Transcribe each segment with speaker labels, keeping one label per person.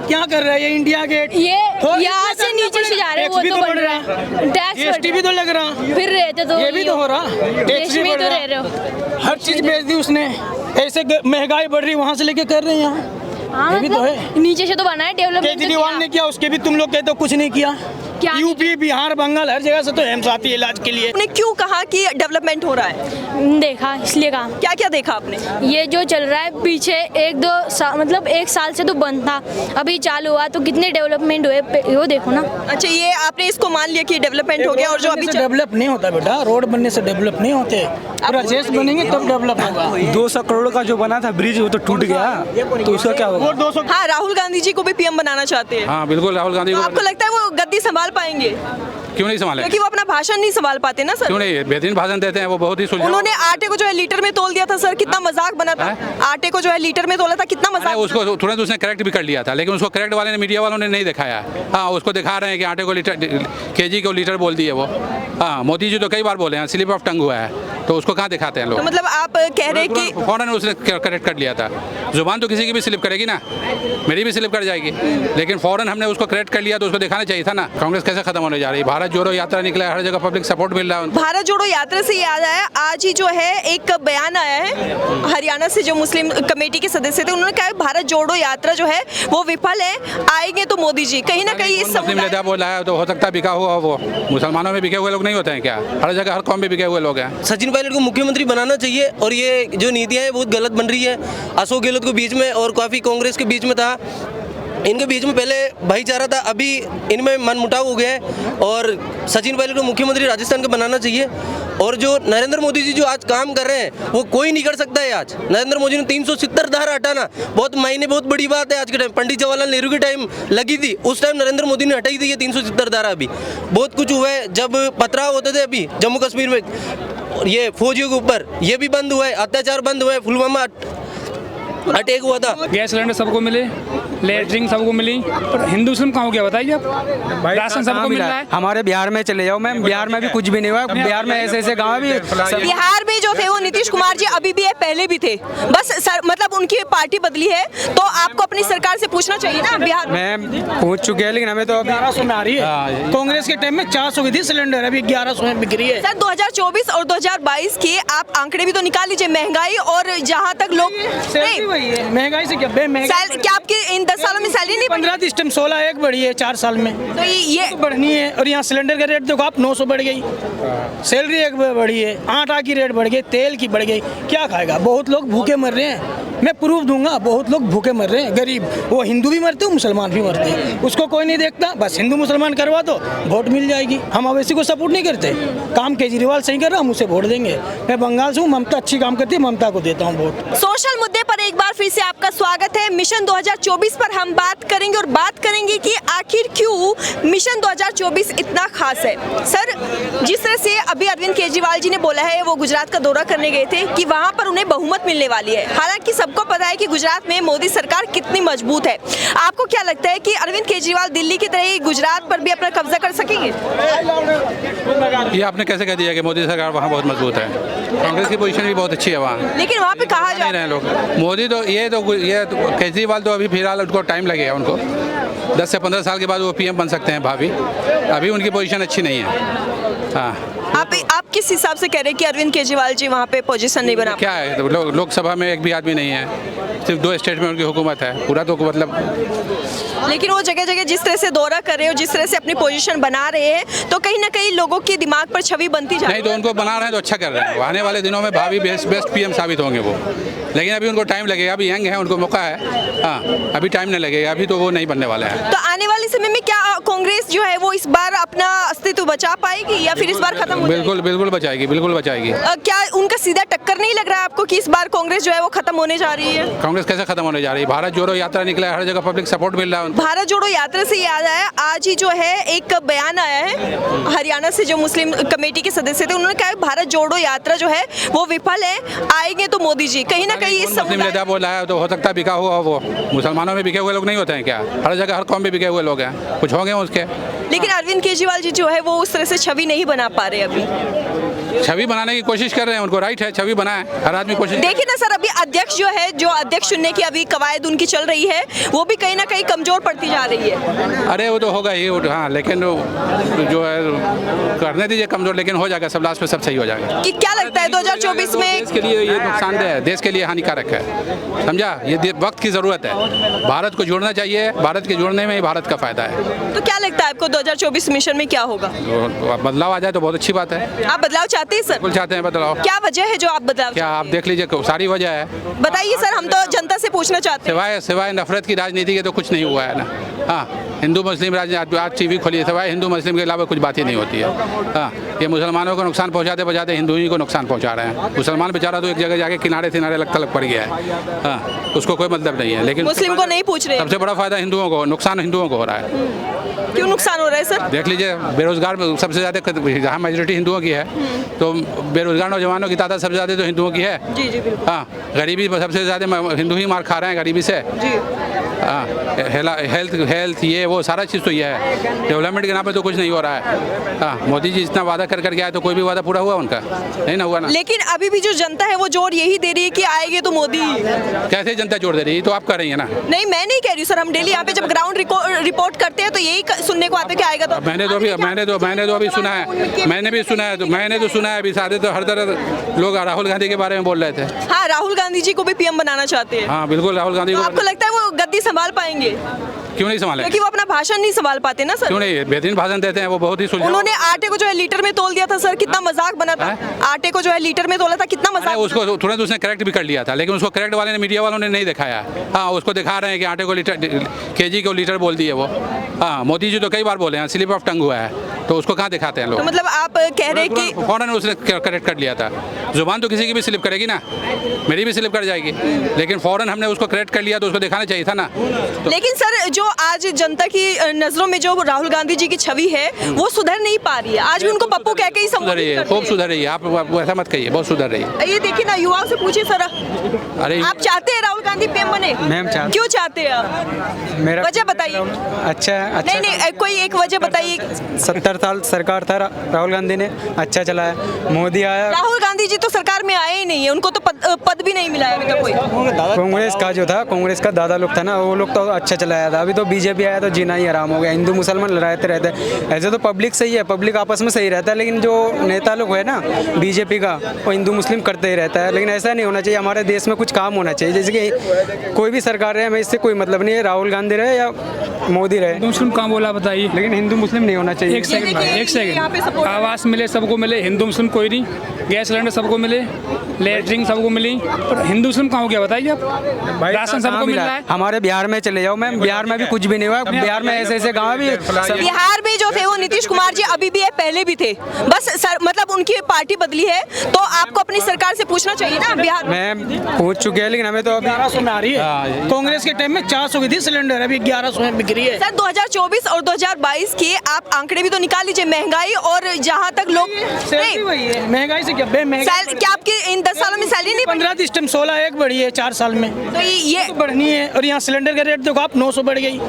Speaker 1: क्या कर रहा है ये इंडिया गेट?
Speaker 2: ये यहाँ से नीचे से जा रहे हैं, वो
Speaker 1: भी
Speaker 2: तो
Speaker 1: तो
Speaker 2: बन
Speaker 1: बढ़
Speaker 2: रहा है, टैक्स
Speaker 1: जीएसटी भी तो लग रहा,
Speaker 2: फिर रहते तो
Speaker 1: ये भी तो हो रहा, टैक्स
Speaker 2: देश
Speaker 1: भी
Speaker 2: में
Speaker 1: बढ़
Speaker 2: तो
Speaker 1: रहा,
Speaker 2: रह रहे हो।
Speaker 1: हर चीज बेच दी उसने। ऐसे महंगाई बढ़ रही, वहाँ से लेके कर रहे हैं यहाँ।
Speaker 2: हाँ,
Speaker 1: ये भी तो है।
Speaker 2: मतलब नीचे से तो बना है, डेवलपमेंट
Speaker 1: केजरीवाल ने किया, उसके भी तुम लोग कहते हो कुछ नहीं किया।
Speaker 2: क्या
Speaker 1: यूपी, बिहार, बंगाल हर जगह से तो एम्स आती है इलाज के लिए।
Speaker 3: आपने क्यों कहा कि डेवलपमेंट हो रहा है?
Speaker 2: देखा इसलिए कहा।
Speaker 3: क्या क्या देखा आपने?
Speaker 2: ये जो चल रहा है पीछे एक दो साल, मतलब एक साल से तो बंद था, अभी चालू हुआ तो कितने डेवलपमेंट हुए वो देखो ना।
Speaker 3: अच्छा, ये आपने इसको मान लिया कि डेवलपमेंट हो गया, और जो अभी
Speaker 1: डेवलप नहीं होता बेटा, रोड बनने से डेवलप नहीं होते, पूरा देश बनेंगे तब डेवलप होगा।
Speaker 4: 200 करोड़ का जो बना था ब्रिज वो तो टूट गया, तो उसका क्या होगा?
Speaker 1: 200
Speaker 3: हाँ, राहुल गांधी जी को भी पीएम बनाना चाहते हैं।
Speaker 5: हाँ बिल्कुल, राहुल गांधी
Speaker 3: तो
Speaker 5: को
Speaker 3: आपको लगता है वो गद्दी संभाल पाएंगे?
Speaker 5: क्यों नहीं संभाले?
Speaker 3: क्योंकि वो अपना भाषण नहीं संभाल पाते ना सर।
Speaker 5: क्यों नहीं, बेहतरीन भाषण देते हैं वो, बहुत ही सुलझाव।
Speaker 3: उन्होंने आटे को जो है लीटर में तोल दिया था सर, कितना मजाक बना था। आटे को जो है लीटर में तोला था, कितना
Speaker 5: अरे
Speaker 3: मजाक।
Speaker 5: उसको तुरंत उसने करेक्ट भी कर लिया था, लेकिन उसको करेक्ट वाले ने, मीडिया वालों ने नहीं दिखाया। हाँ, उसको दिखा रहे हैं कि आटे को लीटर, केजी को लीटर बोल दिए वो। हाँ, मोदी जी तो कई बार बोले हैं, स्लिप ऑफ टंग हुआ है, तो उसको कहाँ दिखाते हैं लोग?
Speaker 3: तो मतलब आप कह रहे हैं कि
Speaker 5: फौरन उसने करेक्ट कर लिया था। जुबान तो किसी की भी स्लिप करेगी ना, मेरी भी स्लिप कर जाएगी, लेकिन फौरन हमने उसको करेक्ट कर लिया तो उसको दिखाना चाहिए था ना। कांग्रेस कैसे खत्म होने जा रही है? भारत जोड़ो यात्रा निकला है, हर जगह पब्लिक सपोर्ट मिल रहा है।
Speaker 3: भारत जोड़ो यात्रा से याद आया, आज ही जो है एक बयान आया है हरियाणा से, जो मुस्लिम कमेटी के सदस्य थे, उन्होंने कहा भारत जोड़ो यात्रा जो है वो विफल है, आएंगे तो मोदी जी। कहीं ना कहीं इस
Speaker 5: मुस्लिम नेता बोला है तो हो सकता है बिका हुआ वो। मुसलमानों में बिके हुए लोग नहीं होते हैं क्या? हर जगह हर कौम में बिके हुए लोग हैं।
Speaker 6: सचिन पायलट को मुख्यमंत्री बनाना चाहिए, और ये जो नीतियां हैं बहुत गलत बन रही है। अशोक गहलोत को बीच में और काफ़ी कांग्रेस के बीच में था, इनके बीच में पहले भाईचारा था, अभी इनमें मनमुटाव हो गया है। और सचिन पायलट को मुख्यमंत्री राजस्थान का बनाना चाहिए। और जो नरेंद्र मोदी जी जो आज काम कर रहे हैं वो कोई नहीं कर सकता है। आज नरेंद्र मोदी ने 370 धारा हटाना बहुत मायने, बहुत बड़ी बात है आज के टाइम। पंडित जवाहरलाल नेहरू के टाइम लगी थी, उस टाइम नरेंद्र मोदी ने हटाई थी ये 370 धारा। अभी बहुत कुछ हुआ है, जब पथराव होते थे अभी जम्मू कश्मीर में, ये फौजियों के ऊपर, ये भी बंद हुआ है, अत्याचार बंद हुआ है, पुलवामा अटैक हुआ था।
Speaker 4: गैस सिलेंडर सबको मिले, लेटरिन सबको मिली, पर हिंदू मुस्लिम कहाँ हो गया बताइए आप? राशन सबको मिल रहा है।
Speaker 7: हमारे बिहार में चले जाओ मैम, बिहार में भी कुछ भी नहीं हुआ। बिहार में ऐसे ऐसे गाँव भी,
Speaker 3: बिहार में जो थे वो नीतीश कुमार जी अभी भी है, पहले भी थे, बस सर मतलब उनकी पार्टी बदली है, तो आपको अपनी सरकार से पूछना चाहिए ना। बिहार
Speaker 7: मैं पूछ चुके हैं, लेकिन हमें तो अभी
Speaker 1: 1100 में आ रही है। कांग्रेस के टाइम में 400 की थी सिलेंडर, अभी 1100 में बिक रही है।
Speaker 3: सर 2024 और 2022 के आप आंकड़े भी तो निकाल लीजिए, महंगाई और जहाँ तक लोग
Speaker 1: महंगाई से क्या
Speaker 3: क्या आपकी इन 10 सालों में सैलरी नहीं
Speaker 1: 15 इस टाइम 16 एक बढ़ी है 4 साल में,
Speaker 3: तो ये
Speaker 1: तो बढ़नी है। और यहाँ सिलेंडर का रेट देखो आप, 900 बढ़ गई, सैलरी एक बढ़ी है, आटा की रेट बढ़ गई, तेल की बढ़ गई, क्या खाएगा? बहुत लोग भूखे मर रहे हैं, मैं प्रूफ दूंगा, बहुत लोग भूखे मर रहे हैं, गरीब। वो हिंदू भी मरते हैं, मुसलमान भी मरते हैं, उसको कोई नहीं देखता। बस हिंदू मुसलमान करवा दो, वोट मिल जाएगी। हम अवैसी को सपोर्ट नहीं करते, काम केजरीवाल सही कर रहा, हम उसे वोट देंगे। मैं बंगाल से हूँ, ममता अच्छी काम करती है, ममता को देता हूँ वोट।
Speaker 3: सोशल मुद्दे पर एक बार फिर से आपका स्वागत है। मिशन 2024 पर हम बात करेंगे, और बात करेंगे कि आखिर क्यों मिशन 2024 इतना खास है। सर, जिस तरह से अभी अरविंद केजरीवाल जी ने बोला है, वो गुजरात का दौरा करने गए थे कि वहां पर उन्हें बहुमत मिलने वाली है। हालांकि सबको पता है कि गुजरात में मोदी सरकार कितनी मजबूत है। आपको क्या लगता है कि अरविंद केजरीवाल दिल्ली की तरह ही गुजरात पर भी अपना कब्जा कर सकेंगे?
Speaker 5: ये आपने कैसे कह दिया कि मोदी सरकार वहाँ बहुत मजबूत है? कांग्रेस की पोजीशन भी बहुत अच्छी है वहाँ,
Speaker 3: लेकिन वहाँ पे कहा जा
Speaker 5: रहे हैं लोग। मोदी तो ये केजरीवाल तो अभी फिलहाल उनको टाइम लगेगा, उनको 10 से 15 साल के बाद वो पीएम बन सकते हैं भाभी। अभी उनकी पोजीशन अच्छी नहीं है। हाँ,
Speaker 3: आप किस हिसाब से कह रहे हैं कि अरविंद केजरीवाल जी वहाँ पे पोजीशन नहीं बना?
Speaker 5: क्या है, तो लोकसभा में एक भी आदमी नहीं है, सिर्फ 2 स्टेट में उनकी हुकूमत है, पूरा तो मतलब।
Speaker 3: लेकिन वो जगह जगह जिस तरह से दौरा कर रहे हो, जिस तरह से अपनी पोजीशन बना रहे हैं, तो कहीं ना कहीं लोगों के दिमाग पर छवि बनती जा रही है।
Speaker 5: नहीं, तो उनको बना रहे हैं तो अच्छा कर रहे हैं। आने वाले दिनों में भाभी बेस्ट पीएम साबित होंगे वो, लेकिन अभी उनको टाइम लगेगा। अभी यंग है, उनको मौका है। हाँ, अभी टाइम नहीं लगेगा, अभी तो वो नहीं बनने वाले हैं।
Speaker 3: तो आने वाले समय में क्या कांग्रेस जो है वो इस बार अपना अस्तित्व बचा पाएगी, या फिर इस बार खत्म हो जाएगी?
Speaker 5: बिल्कुल बचाएगी, बिल्कुल बचाएगी।
Speaker 3: क्या उनका सीधा टक्कर नहीं लग रहा है आपको कि इस बार कांग्रेस जो है वो खत्म होने जा रही है?
Speaker 5: कांग्रेस कैसे खत्म होने जा रही है? भारत जोड़ो यात्रा निकला है, हर जगह पब्लिक सपोर्ट मिल रहा है।
Speaker 3: भारत जोड़ो यात्रा से याद आया, आज ही जो है एक बयान आया है हरियाणा से, जो मुस्लिम कमेटी के सदस्य थे, उन्होंने कहा भारत जोड़ो यात्रा जो है वो विफल है, आएंगे तो मोदी जी। कहीं ना कहीं इस
Speaker 5: मुस्लिम नेता बोला है तो हो सकता है बिका हुआ वो। मुसलमानों में बिके हुए लोग नहीं होते हैं क्या? हर जगह हर कौम में बिके हुए लोग हैं, कुछ होंगे उसके।
Speaker 3: लेकिन अरविंद केजरीवाल जी जो है वो उस तरह से छवि नहीं बना पा रहे अभी।
Speaker 5: छवि बनाने की कोशिश कर रहे हैं, उनको राइट है, छवि बनाए, हर आदमी कोशिश।
Speaker 3: देखिए ना सर, अभी अध्यक्ष जो है, जो अध्यक्ष चुनने की अभी कवायद उनकी चल रही है, वो भी कहीं ना कहीं कमजोर पड़ती जा रही है।
Speaker 5: अरे वो तो होगा ही, हाँ, लेकिन जो है करने दीजिए कमजोर, लेकिन हो जाएगा सब, लास्ट में सब सही हो जाएगा।
Speaker 3: कि क्या लगता है 2024 में?
Speaker 5: देश के लिए ये नुकसानदेह है, देश के लिए हानिकारक है, समझा? ये वक्त की ज़रूरत है, भारत को जोड़ना चाहिए, भारत के जोड़ने में ही भारत का फायदा है।
Speaker 3: तो क्या लगता है आपको 2024 मिशन में क्या होगा?
Speaker 5: तो बदलाव आ जाए तो बहुत अच्छी बात है।
Speaker 3: आप बदलाव चाहते हैं सर?
Speaker 5: बिल्कुल चाहते हैं बदलाव।
Speaker 3: क्या वजह है जो आप बदलाव?
Speaker 5: क्या आप देख लीजिए, सारी वजह है।
Speaker 3: बताइए सर, हम तो जनता से पूछना चाहते हैं।
Speaker 5: सिवाय नफरत की राजनीति के तो कुछ नहीं हुआ है ना। हाँ, हिंदू मुस्लिम राजनीति, आज टीवी खोलिए, सिवाय हिंदू मुस्लिम के अलावा कुछ बात ही नहीं होती है। हाँ, ये मुसलमानों को नुकसान पहुँचाते हिंदू ही को नुकसान पहुँचा रहे हैं। मुसलमान बेचारा तो एक जगह जाके किनारे अलग पड़ गया है। हाँ, उसको कोई मतलब नहीं है, लेकिन
Speaker 3: मुस्लिम को नहीं पूछ रहे।
Speaker 5: सबसे बड़ा फायदा हिंदुओं को, नुकसान हिंदुओं को हो रहा है।
Speaker 3: क्यों नुकसान हो रहा है सर?
Speaker 5: देख लीजिए, बेरोजगार सबसे ज़्यादा, जहाँ मेजोरिटी हिंदुओं की है, तो बेरोजगार नौजवानों की तादाद सबसे ज़्यादा तो हिंदुओं की है।
Speaker 3: जी जी बिल्कुल।
Speaker 5: हाँ, गरीबी सबसे ज़्यादा हिंदू ही मार खा रहे हैं गरीबी से।
Speaker 3: जी।
Speaker 5: हाँ, हेल्थ ये वो सारा चीज़ तो ये है, डेवलपमेंट के नाम पे तो कुछ नहीं हो रहा है। हाँ, मोदी जी इतना वादा कर गया, तो कोई भी वादा पूरा हुआ उनका? नहीं ना हुआ ना।
Speaker 3: लेकिन अभी भी जो जनता है वो जोर यही दे रही है कि आएंगे तो मोदी।
Speaker 5: कैसे जनता जोड़ दे रही है? तो आप कर रही है ना।
Speaker 3: नहीं, मैं नहीं कह रही सर, हम डेली यहाँ पे जब ग्राउंड रिपोर्ट करते हैं तो यही सुनने को आता है कि आएगा तो।
Speaker 5: मैंने तो अभी सुना है, मैंने भी सुना है, तो मैंने तो सुना है अभी सारे, तो हर तरह लोग राहुल गांधी के बारे में बोल रहे थे।
Speaker 3: हाँ, राहुल गांधी जी को भी पीएम बनाना चाहते हैं।
Speaker 5: हाँ बिल्कुल, राहुल गांधी
Speaker 3: तो
Speaker 5: को।
Speaker 3: आपको लगता है वो गद्दी संभाल पाएंगे?
Speaker 5: क्यों नहीं संभाले?
Speaker 3: क्योंकि वो अपना भाषण नहीं संभाल पाते ना सर।
Speaker 5: क्यों नहीं, बेहतरीन भाषण देते हैं वो, बहुत ही सुलझाव।
Speaker 3: उन्होंने आटे को जो है लीटर में तोल दिया था सर, कितना मजाक बना था। आटे को जो है लीटर में तोला था, कितना मजाक।
Speaker 5: उसको तुरंत उसने करेक्ट भी कर लिया था, लेकिन उसको करेक्ट वाले ने, मीडिया वालों ने नहीं दिखाया। हाँ, उसको दिखा रहे हैं कि आटे को लीटर, केजी को लीटर बोल दिए वो। हाँ, मोदी जी तो कई बार बोले हैं, स्लिप ऑफ टंग हुआ है, तो उसको कहाँ दिखाते हैं लोग?
Speaker 3: तो मतलब आप कह रहे हैं कि
Speaker 5: फौरन उसने करेक्ट कर लिया था। जुबान तो किसी की भी स्लिप करेगी ना, मेरी भी स्लिप कर जाएगी, लेकिन फौरन हमने उसको करेक्ट कर लिया, तो उसको दिखाना चाहिए था ना।
Speaker 3: लेकिन सर, जो आज जनता की नजरों में जो राहुल गांधी जी की छवि है वो सुधर नहीं पा रही है। आज भी उनको पप्पू कह के ही
Speaker 5: सुधर रही है, खूब सुधर रही है। आप ऐसा मत कहिए, बहुत सुधर रही है।
Speaker 3: ये देखिए ना, युवाओं से पूछिए सर,
Speaker 5: अरे
Speaker 3: आप चाहते हैं राहुल गांधी पीएम बने?
Speaker 7: मैम चाहते।
Speaker 3: क्यों चाहते हैं आप?
Speaker 7: मेरा
Speaker 3: वजह बताइए।
Speaker 7: अच्छा
Speaker 3: नहीं, कोई एक वजह बताइए।
Speaker 7: 70 साल सरकार था राहुल गांधी ने, अच्छा चलाया। मोदी आया,
Speaker 3: राहुल गांधी जी तो सरकार में आए ही नहीं है, उनको तो पद भी नहीं मिला है अभी तक कोई।
Speaker 7: कांग्रेस का जो था, कांग्रेस का दादा लोग था ना, वो लोग तो अच्छा चलाया था। अभी तो बीजेपी आया तो जीना ही आराम हो गया। हिंदू मुसलमान लड़ाते रहते हैं। ऐसे तो पब्लिक सही है, पब्लिक आपस में सही रहता है, लेकिन जो नेता लोग है ना बीजेपी का, वो हिंदू मुस्लिम करते ही रहता है। लेकिन ऐसा नहीं होना चाहिए, हमारे देश में कुछ काम होना चाहिए। जैसे कि कोई भी सरकार रहे, हमें इससे कोई मतलब नहीं है, राहुल गांधी रहे या मोदी रहे।
Speaker 4: हिंदू मुस्लिम कहाँ बोला बताइए?
Speaker 7: लेकिन हिंदू मुस्लिम नहीं होना चाहिए।
Speaker 4: एक सेकंड, आवास मिले सबको मिले, हिंदू मुस्लिम कोई नहीं, गैस सिलेंडर सबको मिले, लेटरिन सबको मिली, पर हिंदू मुस्लिम कहाँ हो गया बताइए आप? राशन सबको मिल रहा है।
Speaker 7: हमारे बिहार में चले जाओ मैम, बिहार में भी कुछ भी नहीं हुआ। बिहार में ऐसे गाँव भी,
Speaker 3: बिहार में जो थे वो नीतीश कुमार जी अभी भी है, पहले भी थे, बस सर, मतलब उनकी पार्टी बदली है, तो आपको अपनी सरकार से पूछना चाहिए ना। बिहार
Speaker 7: में पूछ चुके हैं, लेकिन हमें तो अभी
Speaker 1: 1100 में आ रही है। कांग्रेस के टाइम में 400 की थी सिलेंडर, अभी 1100 में बिक रही है।
Speaker 3: सर 2024 और 2022 के आप आंकड़े भी तो निकाल लीजिए, महंगाई और जहाँ तक लोग
Speaker 1: सैलरी वही है, महंगाई से क्या
Speaker 3: क्या आपकी इन 10 सालों में सैलरी नहीं
Speaker 1: 15 इस टाइम 16 एक बढ़ी है 4 साल में,
Speaker 3: तो ये
Speaker 1: बढ़नी है। और यहाँ सिलेंडर का रेट देखो आप, 900 बढ़ गई,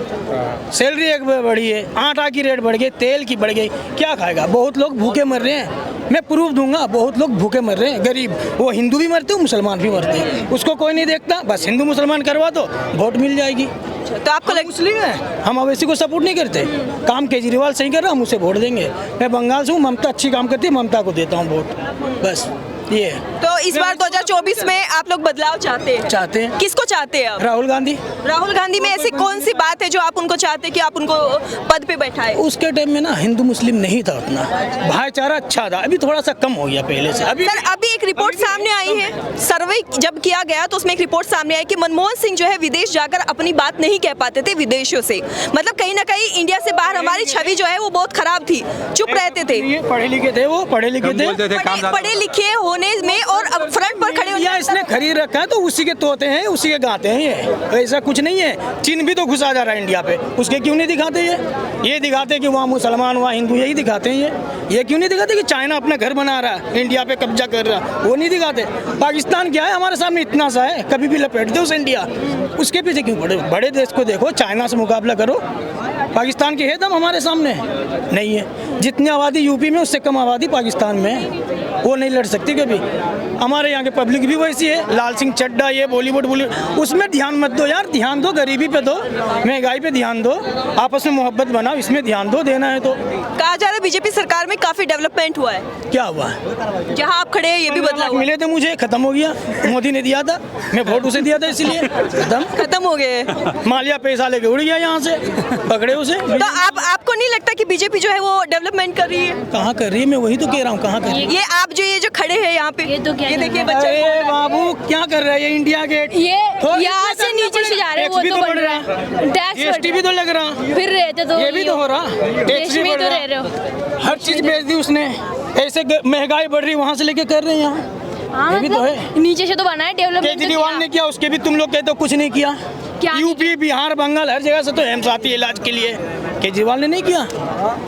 Speaker 1: सैलरी एक बढ़ी है, आटा की रेट बढ़ गई, तेल की बढ़ गई, क्या खाएगा? बहुत लोग भूखे मर रहे हैं, मैं प्रूफ दूंगा, बहुत लोग भूखे मर रहे हैं, गरीब। वो हिंदू भी मरते हैं, मुसलमान भी मरते हैं, उसको कोई नहीं देखता। बस हिंदू मुसलमान करवा दो, वोट मिल जाएगी।
Speaker 3: तो आपको
Speaker 1: मुस्लिम है, हम अवैसी को सपोर्ट नहीं करते। काम केजरीवाल सही कर रहा, हम उसे वोट देंगे। मैं बंगाल से हूँ, ममता अच्छी काम करती है, ममता को देता हूँ वोट, बस ये है।
Speaker 3: तो इस बार 2024 में आप लोग बदलाव चाहते हैं? किसको चाहते हैं आप?
Speaker 1: राहुल गांधी।
Speaker 3: राहुल गांधी में ऐसी कौन सी बात है जो आप उनको चाहते हैं कि आप उनको पद पे बैठाए?
Speaker 1: उसके टाइम में ना हिंदू मुस्लिम नहीं था उतना, भाईचारा अच्छा था, अभी थोड़ा सा कम हो गया पहले से।
Speaker 3: अभी एक रिपोर्ट सामने आई है, सर्वे जब किया गया तो उसमें एक रिपोर्ट सामने आई कि मनमोहन सिंह जो है विदेश जाकर अपनी बात नहीं कह पाते थे विदेशियों से, मतलब कहीं ना कहीं इंडिया से बाहर हमारी छवि जो है वो बहुत खराब थी, चुप रहते थे।
Speaker 1: पढ़े लिखे थे वो, पढ़े लिखे थे,
Speaker 3: पढ़े लिखे होने में और अब फ्रंट पर खड़े
Speaker 1: या इसने खरीद रखा है तो उसी के तोते हैं, उसी के गाते हैं। ये ऐसा कुछ नहीं है। चीन भी तो घुसा जा रहा है इंडिया पे, उसके क्यों नहीं दिखाते? ये दिखाते कि वहाँ मुसलमान वहाँ हिंदू, यही दिखाते हैं। ये क्यों नहीं दिखाते कि चाइना अपना घर बना रहा है, इंडिया पे कब्जा कर रहा है? वो नहीं दिखाते। पाकिस्तान क्या है हमारे सामने, इतना सा है, कभी भी लपेट दो उसे इंडिया। उसके पीछे क्यों पड़े? बड़े देश को देखो, चाइना से मुकाबला करो। पाकिस्तान की है दम हमारे सामने? नहीं है। जितनी आबादी यूपी में उससे कम आबादी पाकिस्तान में है, वो नहीं लड़ सकती कभी। हमारे यहाँ के पब्लिक भी वैसी है। लाल सिंह चड्ढा, ये बॉलीवुड उसमें ध्यान मत दो यार, ध्यान दो गरीबी पे दो, महंगाई पे ध्यान दो, आपस में मोहब्बत बनाओ, इसमें ध्यान दो, देना है तो।
Speaker 3: कहा जा रहा है बीजेपी सरकार में काफी डेवलपमेंट हुआ है।
Speaker 1: क्या हुआ है?
Speaker 3: जहाँ आप खड़े हैं ये भी बदला हुआ है।
Speaker 1: मिले थे मुझे, खत्म हो गया। मोदी ने दिया था, मैं वोट उसे दिया था, इसलिए
Speaker 3: खत्म हो गए।
Speaker 1: मालिया पैसा लेके उड़ गया यहाँ से, पकड़े उसे।
Speaker 3: तो आपको नहीं लगता कि बीजेपी जो है वो डेवलपमेंट कर रही है?
Speaker 1: कहाँ कर रही है? मैं वही तो कह रहा हूँ, कहाँ कर रही है?
Speaker 3: ये आप जो खड़े हैं यहाँ पे,
Speaker 2: ये तो क्या
Speaker 3: ये देखिए
Speaker 2: कर
Speaker 3: बच्चे।
Speaker 1: अरे बाबू क्या कर रहा है ये? इंडिया गेट
Speaker 2: ये
Speaker 1: थोड़ा
Speaker 2: यहाँ से नीचे से जा रहे हैं, वो
Speaker 1: टैक्स भी
Speaker 2: तो
Speaker 1: तो
Speaker 2: बढ़
Speaker 1: बढ़
Speaker 2: रहा है, टैक्स
Speaker 1: जीएसटी भी तो लग रहा,
Speaker 2: फिर रहते तो
Speaker 1: ये भी तो हो रहा,
Speaker 2: देश
Speaker 1: टैक्स भी
Speaker 2: में
Speaker 1: बढ़
Speaker 2: तो
Speaker 1: रहा,
Speaker 2: रह रहे हो।
Speaker 1: हर चीज बेच दी उसने। ऐसे महंगाई बढ़ रही, वहाँ से लेके कर रहे हैं यहाँ।
Speaker 2: हाँ,
Speaker 1: ये भी तो
Speaker 2: मतलब
Speaker 1: है।
Speaker 2: नीचे से तो बना है डेवलपमेंट।
Speaker 1: केजरीवाल ने किया, उसके भी तुम लोग कहते हो कुछ नहीं किया।
Speaker 2: क्या
Speaker 1: यूपी, बिहार, बंगाल हर जगह से तो एम्स आती है इलाज के लिए, केजरीवाल ने नहीं किया।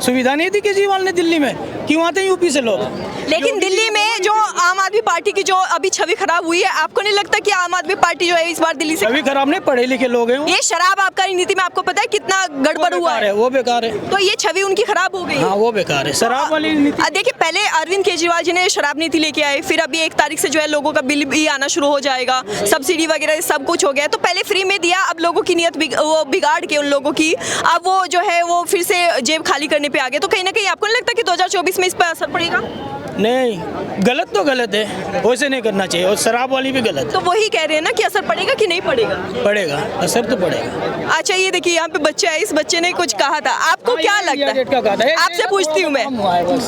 Speaker 1: सुविधा नहीं थी केजरीवाल ने दिल्ली में, क्यों आते हैं यूपी से लोग?
Speaker 3: लेकिन दिल्ली में जो आम आदमी पार्टी की जो अभी छवि खराब हुई है, आपको नहीं लगता कि आम आदमी पार्टी जो है इस बार दिल्ली से
Speaker 1: छवि खराब नहीं, पढ़े लिखे लोग हैं वो।
Speaker 3: ये शराब आबकारी नीति में आपको पता है कितना गड़बड़ हुआ
Speaker 1: बेकार
Speaker 3: है?
Speaker 1: है, वो बेकार है।
Speaker 3: तो ये छवि उनकी खराब हो गई।
Speaker 1: हाँ वो बेकार है, शराब वाली नीति।
Speaker 3: देखिए पहले अरविंद केजरीवाल जी ने शराब नीति लेके आए, फिर अभी 1 तारीख से जो है लोगों का बिल भी आना शुरू हो जाएगा, सब्सिडी वगैरह सब कुछ हो गया। तो पहले फ्री में दिया, अब लोगों की नीयत वो बिगाड़ के उन लोगों की अब वो जो है वो फिर से जेब खाली करने पे आ गए। तो कहीं ना कहीं आपको नहीं लगता कि 2024 में इस पर असर पड़ेगा?
Speaker 1: नहीं, गलत तो गलत है, वैसे नहीं करना चाहिए। और शराब वाली भी गलत
Speaker 3: तो वही कह रहे हैं ना कि असर पड़ेगा कि नहीं पड़ेगा?
Speaker 1: पड़ेगा, असर तो पड़ेगा।
Speaker 3: अच्छा ये देखिए यहाँ पे बच्चा है, इस बच्चे ने कुछ कहा था, आपको क्या लगता है? आपसे पूछती हूँ मैं,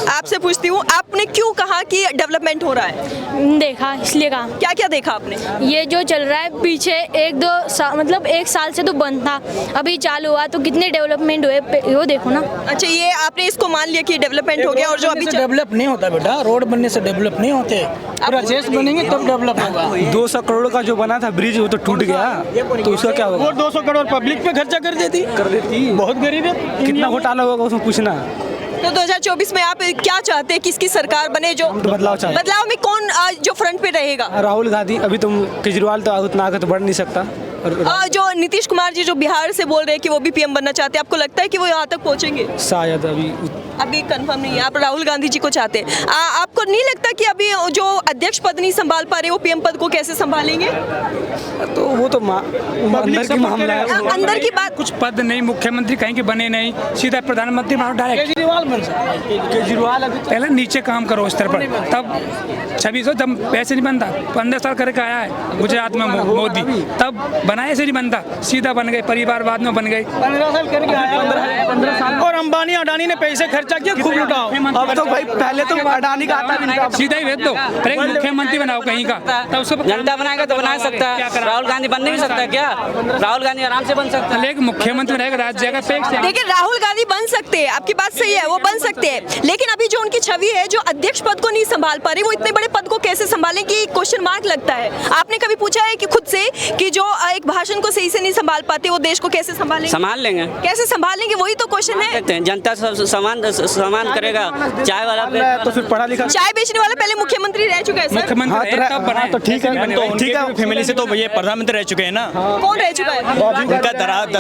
Speaker 3: आपसे पूछती हूँ, आपने क्यों कहा कि डेवलपमेंट हो रहा है?
Speaker 2: देखा इसलिए कहा।
Speaker 3: क्या क्या देखा आपने?
Speaker 2: ये जो चल रहा है पीछे 1 साल से तो बंद था, अभी चालू हुआ तो कितने डेवलपमेंट हुए वो देखो ना।
Speaker 3: अच्छा ये आपने इसको मान लिया कि डेवलपमेंट हो गया, और जो अभी
Speaker 1: डेवलप नहीं होता बेटा, रोड बनने से डेवलप नहीं होते, पूरा देश बनेंगे तब डेवलप होगा।
Speaker 7: 200 करोड़ का जो बना था ब्रिज वो तो टूट गया, तो उसका क्या होगा?
Speaker 1: वो 200 करोड़ पब्लिक पे खर्चा कर देती, बहुत गरीब है।
Speaker 7: कितना घोटाला होगा उसमें पूछना।
Speaker 3: तो 2024 में आप क्या चाहते हैं, किसकी सरकार बने जो
Speaker 7: बदलाव चाहते हैं।
Speaker 3: बदलाव में कौन जो फ्रंट पे रहेगा?
Speaker 7: राहुल गांधी, अभी तुम केजरीवाल तो उतना आगे तो बढ़ नहीं सकता।
Speaker 3: जो नीतीश कुमार जी जो बिहार से बोल रहे हैं कि वो भी पीएम बनना चाहते हैं, आपको लगता है कि वो यहाँ तक पहुँचेंगे?
Speaker 7: शायद
Speaker 3: अभी कंफर्म नहीं है, आप राहुल गांधी जी को चाहते हैं। आपको नहीं लगता कि अभी जो अध्यक्ष पद नहीं संभाल पा रहे वो पीएम पद को कैसे संभालेंगे?
Speaker 7: तो वो तो अंदर की मामला है।
Speaker 3: अंदर की बात।
Speaker 4: कुछ पद नहीं, मुख्यमंत्री कहीं के बने नहीं, सीधा प्रधानमंत्री बनाओ डायरेक्ट।
Speaker 1: केजरीवाल बन सकता है, केजरीवाल अभी
Speaker 4: पहले नीचे काम करो स्तर पर, तब 2600 जब पैसे नहीं बनता, 15 साल करके आया है गुजरात में मोदी, तब बनाए से नहीं बनता, सीधा बन गए, परिवारवाद में बन गए।
Speaker 1: 15 साल करके आया, 15 साल। और अंबानी अडानी ने पैसे खर्चा किया, खूब लुटाओ।
Speaker 7: अब तो भाई पहले तो अडानी का आता भी नहीं था।
Speaker 4: सीधा ही भेज दो, अरे मुख्यमंत्री बनाओ कहीं का, तब उसको
Speaker 8: जनता बनाएगा तो बना सकता है। राहुल गांधी बन नहीं सकता क्या? राहुल गांधी आराम से बन सकता है।
Speaker 4: लेकिन मुख्यमंत्री बनाएगा राज्य का पैक से।
Speaker 3: देखिए राहुल गांधी बन सकते हैं, आपकी बात सही है, वो बन सकते हैं, लेकिन अभी जो उनकी छवि है, जो अध्यक्ष पद को नहीं संभाल पा रही, वो इतने बड़े पद को कैसे संभालें कि क्वेश्चन मार्क लगता है। आपने कभी पूछा है कि खुद से कि जो एक भाषण को सही से नहीं संभाल पाते वो देश को कैसे संभालेंगे?
Speaker 8: संभाल लेंगे,
Speaker 3: कैसे संभालेंगे, वही तो क्वेश्चन है।
Speaker 8: जनता सम्मान करेगा। चाय वाला
Speaker 7: तो फिर पढ़ा लिखा
Speaker 3: चाय बेचने वाला पहले मुख्यमंत्री रह चुका है सर।
Speaker 4: मुख्यमंत्री रहे तब बनाए।
Speaker 7: तो ठीक है,
Speaker 9: ठीक है, फैमिली से तो ये प्रधानमंत्री रह चुके हैं ना।
Speaker 3: कौन रह चुका है?
Speaker 9: उनका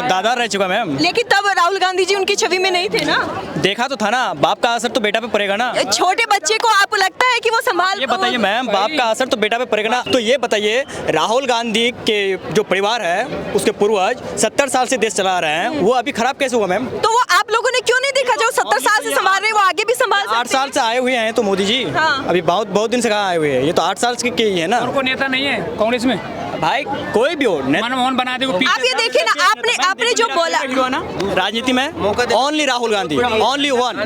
Speaker 9: दादा रह चुका मैम।
Speaker 3: लेकिन तब राहुल गांधी जी उनकी छवि में नहीं थे ना।
Speaker 9: देखा तो था ना, बाप का असर तो बेटा पे पड़ेगा ना।
Speaker 3: छोटे बच्चे को आपको लगता है कि वो संभाल?
Speaker 9: ये बताइए मैम, बाप का असर तो बेटा पे पड़ेगा ना। तो ये बताइए, राहुल गांधी के जो परिवार है, उसके पूर्वज 70 साल से देश चला रहे हैं, वो अभी खराब कैसे हुआ मैम?
Speaker 3: तो वो आप लोगों ने क्यों नहीं देखा? जो 70 साल से संभाल रहे वो आगे भी संभाल सकते हैं।
Speaker 9: 8 साल से आए हुए हैं तो मोदी जी।
Speaker 3: हाँ।
Speaker 9: अभी बहुत दिन से कहाँ आए हुए हैं, ये तो 8 साल के ही है ना।
Speaker 4: उनको नेता नहीं है कांग्रेस में,
Speaker 9: भाई कोई भी हो,
Speaker 4: मनमोहन बना दे।
Speaker 3: आप ये देखिए ना, आपने जो बोला
Speaker 9: राजनीति में only Rahul Gandhi, only one,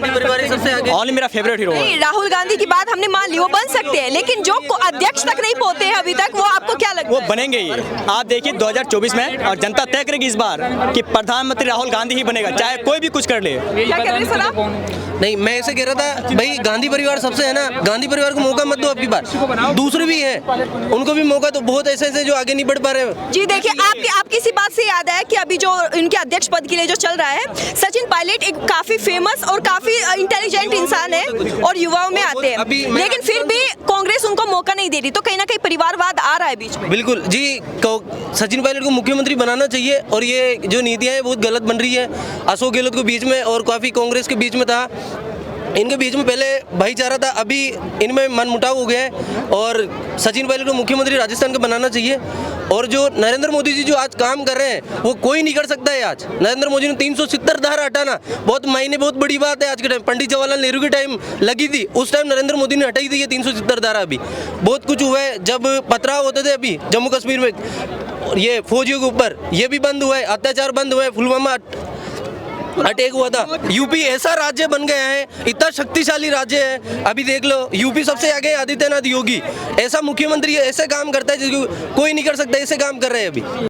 Speaker 9: only मेरा फेवरेट हीरो।
Speaker 3: नहीं, राहुल गांधी की बात हमने मान ली, वो बन सकते हैं, लेकिन जो अध्यक्ष तक नहीं पहुंचे हैं अभी तक, वो आपको क्या लगता
Speaker 9: वो
Speaker 3: है?
Speaker 9: बनेंगे ही। आप देखिए 2024 में, और जनता तय करेगी इस बार कि प्रधानमंत्री राहुल गांधी ही बनेगा, चाहे कोई भी कुछ कर ले।
Speaker 3: क्या कह रहे हैं सर आप?
Speaker 6: नहीं, मैं ऐसे कह रहा था भाई, गांधी परिवार सबसे है ना, गांधी परिवार को मौका मत दो। अब की बार दूसरे भी हैं, उनको भी मौका दो। बहुत ऐसे जो आगे नहीं बढ़ पा रहे।
Speaker 3: जी देखिए, आपकी इसी बात से याद है कि अभी जो इनके अध्यक्ष पद के लिए जो चल रहा है, सचिन पायलट एक काफी फेमस और काफी इंटेलिजेंट इंसान है और युवाओं में आते हैं, लेकिन फिर भी कांग्रेस उनको मौका नहीं दे रही, तो कहीं ना कहीं परिवारवाद आ रहा है बीच में।
Speaker 6: बिल्कुल जी, सचिन पायलट को मुख्यमंत्री बनाना चाहिए और ये जो नीतियां हैं बहुत गलत बन रही है। अशोक गहलोत को बीच में और काफ़ी कांग्रेस के बीच में था, इनके बीच में पहले भाईचारा था, अभी इनमें मनमुटाव हो गया है और सचिन पायलट को मुख्यमंत्री राजस्थान का बनाना चाहिए। और जो नरेंद्र मोदी जी जो आज काम कर रहे हैं वो कोई नहीं कर सकता है। आज नरेंद्र मोदी ने 370 धारा हटाना बहुत मायने बहुत बड़ी बात है। आज के टाइम पंडित जवाहरलाल नेहरू के टाइम लगी थी, उस टाइम नरेंद्र मोदी ने हटाई थी ये 370 धारा। अभी बहुत कुछ हुआ है, जब पथराव होते थे अभी जम्मू कश्मीर में ये फौजियों के ऊपर, ये भी बंद हुआ है, अत्याचार बंद हुआ है, पुलवामा अटैक हुआ था। यूपी ऐसा राज्य बन गया है, इतना शक्तिशाली राज्य है, अभी देख लो यूपी सबसे आगे आदित्यनाथ योगी, ऐसा मुख्यमंत्री ऐसे काम करता है जिसको कोई नहीं कर सकता, ऐसे काम कर रहे हैं अभी।